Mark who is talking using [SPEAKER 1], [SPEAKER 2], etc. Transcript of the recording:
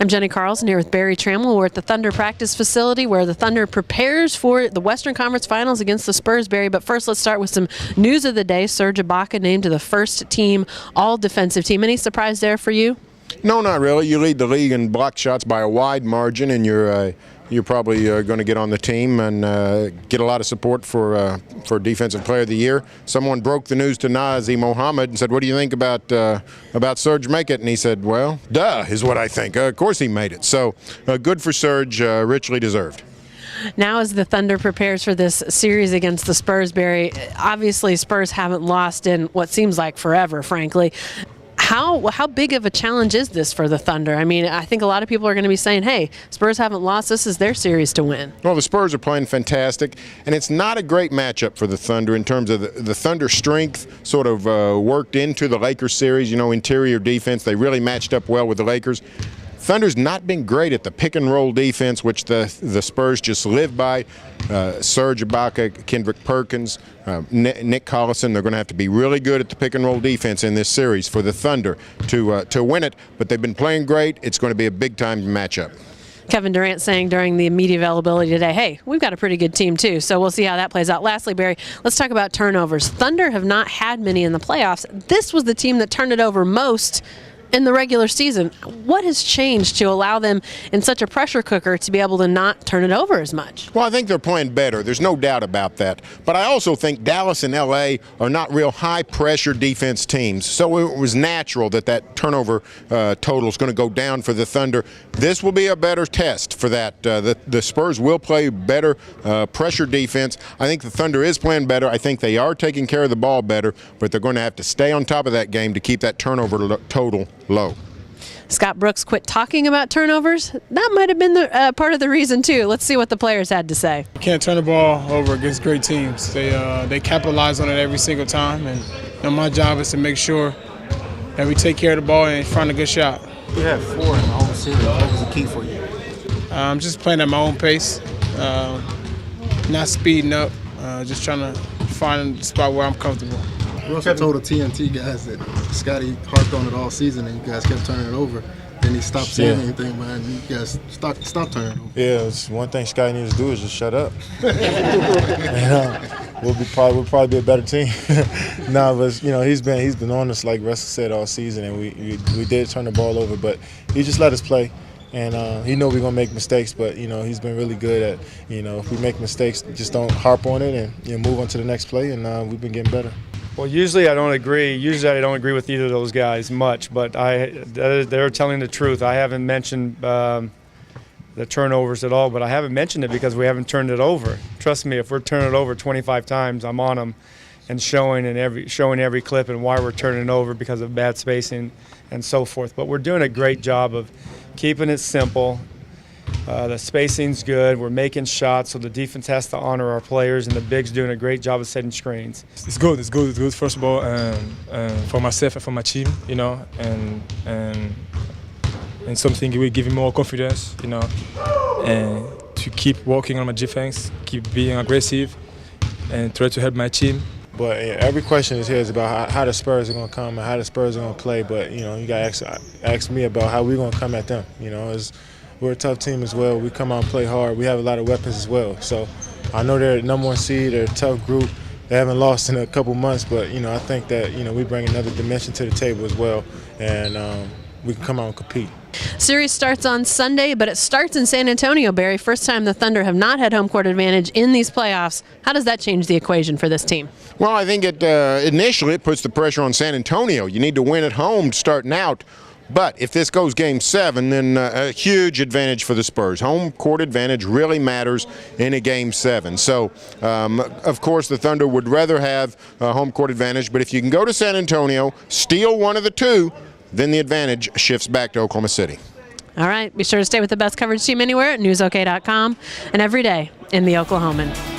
[SPEAKER 1] I'm Jenny Carlson here with Barry Trammell. We're at the Thunder practice facility where the Thunder prepares for the Western Conference Finals against the Spurs, Barry. But first, let's start with some news of the day. Serge Ibaka named to the first team all-defensive team. Any surprise there for you?
[SPEAKER 2] No, not really. You lead the league in blocked shots by a wide margin, and you're probably going to get on the team and get a lot of support for Defensive Player of the Year. Someone broke the news to Nazi Mohammed and said, "What do you think about Serge make it?" And he said, "Well, duh, is what I think. Of course he made it." So good for Serge, richly deserved.
[SPEAKER 1] Now as the Thunder prepares for this series against the Spurs, Barry, obviously Spurs haven't lost in what seems like forever, frankly. How big of a challenge is this for the Thunder? I mean, I think a lot of people are going to be saying, hey, Spurs haven't lost. This is their series to win.
[SPEAKER 2] Well, the Spurs are playing fantastic, and it's not a great matchup for the Thunder in terms of the Thunder strength sort of worked into the Lakers series. You know, interior defense, they really matched up well with the Lakers. Thunder's not been great at the pick-and-roll defense, which the Spurs just live by. Serge Ibaka, Kendrick Perkins, Nick Collison, they're going to have to be really good at the pick-and-roll defense in this series for the Thunder to win it. But they've been playing great. It's going to be a big-time matchup.
[SPEAKER 1] Kevin Durant saying during the media availability today, hey, we've got a pretty good team too, so we'll see how that plays out. Lastly, Barry, let's talk about turnovers. Thunder have not had many in the playoffs. This was the team that turned it over most in the regular season. What has changed to allow them in such a pressure cooker to be able to not turn it over as much?
[SPEAKER 2] Well, I think they're playing better. There's no doubt about that. But I also think Dallas and L.A. are not real high-pressure defense teams. So it was natural that turnover total is going to go down for the Thunder. This will be a better test for that. The Spurs will play better pressure defense. I think the Thunder is playing better. I think they are taking care of the ball better, but they're going to have to stay on top of that game to keep that turnover total low.
[SPEAKER 1] Scott Brooks quit talking about turnovers. That might have been the part of the reason too. Let's see what the players had to say.
[SPEAKER 3] You can't turn the ball over against great teams. They capitalize on it every single time, and my job is to make sure that we take care of the ball and find a good shot.
[SPEAKER 4] You had 4 in the whole series. What was the key for you?
[SPEAKER 3] I'm just playing at my own pace, not speeding up, just trying to find a spot where I'm comfortable.
[SPEAKER 4] We also told the TNT guys that Scotty harped on it all season, and you guys kept turning it over. Then he stopped saying anything, man. You guys stop turning it over.
[SPEAKER 5] Yeah, it's one thing Scotty needs to do is just shut up. And, we'll probably be a better team. But you know, he's been on us like Russell said all season, and we did turn the ball over, but he just let us play. And he know we're gonna make mistakes, but you know he's been really good at if we make mistakes, just don't harp on it and move on to the next play. And we've been getting better.
[SPEAKER 6] Well, usually I don't agree. Usually I don't agree with either of those guys much, but they're telling the truth. I haven't mentioned the turnovers at all, but I haven't mentioned it because we haven't turned it over. Trust me, if we're turning it over 25 times, I'm on them and showing every clip and why we're turning it over because of bad spacing and so forth. But we're doing a great job of keeping it simple. The spacing's good. We're making shots, so the defense has to honor our players, and the bigs doing a great job of setting screens.
[SPEAKER 7] It's good. It's good. It's good. First of all, for myself and for my team, and something will give me more confidence, and to keep working on my defense, keep being aggressive, and try to help my team.
[SPEAKER 5] But every question is here is about how the Spurs are going to come and how the Spurs are going to play. But you got to ask me about how we're going to come at them. We're a tough team as well. We come out and play hard. We have a lot of weapons as well. So I know they're the #1 seed. They're a tough group. They haven't lost in a couple months, but I think that we bring another dimension to the table as well, and we can come out and compete.
[SPEAKER 1] Series starts on Sunday, but it starts in San Antonio, Barry. First time the Thunder have not had home court advantage in these playoffs. How does that change the equation for this team?
[SPEAKER 2] Well, I think initially it puts the pressure on San Antonio. You need to win at home starting out. But if this goes Game 7, then a huge advantage for the Spurs. Home court advantage really matters in a Game 7. So, of course, the Thunder would rather have a home court advantage. But if you can go to San Antonio, steal one of the two, then the advantage shifts back to Oklahoma City.
[SPEAKER 1] All right. Be sure to stay with the best coverage team anywhere at newsok.com and every day in the Oklahoman.